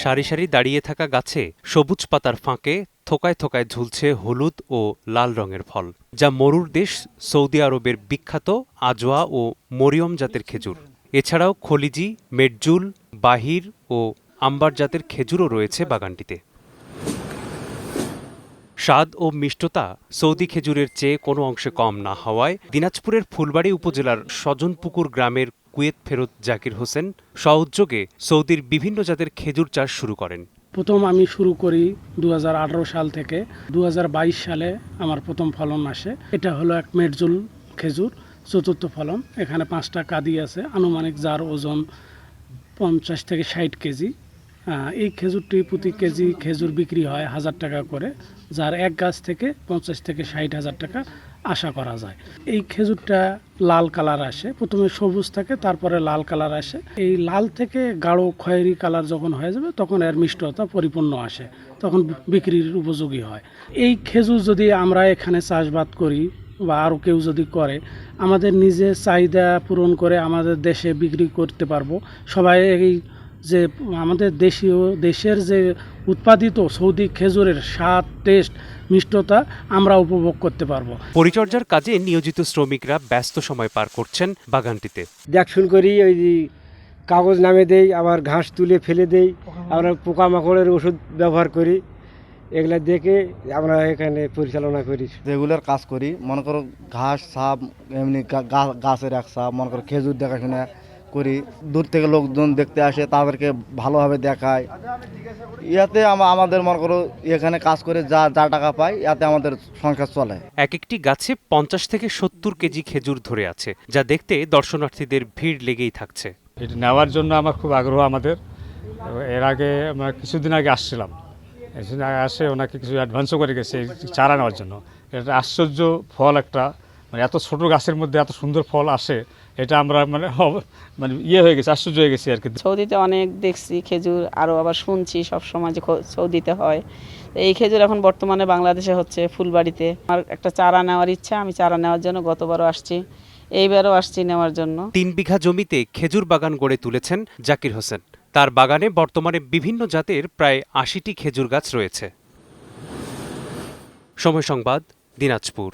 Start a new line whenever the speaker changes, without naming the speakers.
সারি সারি দাঁড়িয়ে থাকা গাছে সবুজ পাতার ফাঁকে থোকায় থোকায় ঝুলছে হলুদ ও লাল রঙের ফল, যা মরুর দেশ সৌদি আরবের বিখ্যাত আজওয়া ও মরিয়ম জাতের খেজুর। এছাড়াও খলিজি, মেটজুল, বাহির ও আম্বার জাতের খেজুরও রয়েছে বাগানটিতে। স্বাদ ও মিষ্টতা সৌদি খেজুরের চেয়ে কোনো অংশে কম না হওয়ায় দিনাজপুরের ফুলবাড়ী উপজেলার সজনপুকুর গ্রামের কুয়েত ফেরত জাকির হোসেন স্বউদ্যোগে সৌদির বিভিন্ন জাতের খেজুর চাষ শুরু করেন।
প্রথম আমি শুরু করি 2018 সাল থেকে 2022 সালে আমার প্রথম ফলন আসে। এটা হলো এক মেটজুল খেজুর, চতুর্থ ফলন। এখানে 5টা কাঁদি আছে, আনুমানিক যার ওজন 50 থেকে 60 কেজি। এই খেজুরটি প্রতি কেজি খেজুর বিক্রি হয় 1000 টাকা করে, যার এক গাছ থেকে 50 থেকে 60 হাজার টাকা আশা করা যায়। এই খেজুরটা লাল কালার আসে, প্রথমে সবুজ থাকে, তারপরে লাল কালার আসে। এই লাল থেকে গাঢ় খয়েরি কালার যখন হয়ে যাবে তখন এর মিষ্টতা পরিপূর্ণ আসে, তখন বিক্রির উপযোগী হয়। এই খেজুর যদি আমরা এখানে চাষবাদ করি বা আরও কেউ যদি করে, আমাদের নিজের চাহিদা পূরণ করে আমাদের দেশে বিক্রি করতে পারবো। সবাই এই যে আমাদের দেশের যে উৎপাদিত সৌদি খেজুরের স্বাদ, টেস্ট, মিষ্টতা আমরা উপভোগ করতে পারবো।
পরিচর্যার কাজে নিয়োজিত শ্রমিকরা ব্যস্ত সময় পার করছেন বাগানটিতে।
দেখশুন করি, ওই যে কাগজ নামে দেই, আবার ঘাস তুলে ফেলে দেই, আমরা পোকামাকড়ের ওষুধ ব্যবহার করি। এগুলা দেখে আমরা এখানে পরিচালনা করি,
রেগুলার কাজ করি। মনে করো ঘাস সাপ, এমনি গাছের এক সাপ, মনে করো খেজুর দেখাশোনা করি। দূর থেকে লোকজন দেখতে আসে, তাদেরকে ভালোভাবে দেখায়। ইয়াতে আমাদের মনে করো এখানে কাজ করে যা টাকা পাই, ইয়াতে আমাদের সংসার চলে।
এক একটি গাছে 50 থেকে 70 কেজি খেজুর ধরে আছে, যা দেখতে দর্শনার্থীদের ভিড় লেগেই থাকছে।
এটা নেওয়ার জন্য আমার খুব আগ্রহ। আমাদের এর আগে আমরা কিছুদিন আগে আসছিলাম, কিছুদিন আগে আসে ওনাকে কিছু অ্যাডভান্সও করে গেছে চারা নেওয়ার জন্য। এটা আশ্চর্য ফল একটা, মানে এত ছোট গাছের মধ্যে এত সুন্দর ফল আসে, এটা আমরা মানে ইয়ে হয়ে গেছে, আশ্চর্য হয়ে গেছি আর কি।
সৌদিতে অনেক দেখছি খেজুর, আরও আবার শুনছি সবসময় যে সৌদিতে হয়। এই খেজুর এখন বর্তমানে বাংলাদেশে হচ্ছে ফুলবাড়িতে। আমার একটা চারা নেওয়ার ইচ্ছা, আমি চারা নেওয়ার জন্য গতবারও আসছি, এইবারও আসছি নেওয়ার জন্য।
3 বিঘা জমিতে খেজুর বাগান গড়ে তুলেছেন জাকির হোসেন। তার বাগানে বর্তমানে বিভিন্ন জাতের প্রায় 80টি খেজুর গাছ রয়েছে। সময় সংবাদ, দিনাজপুর।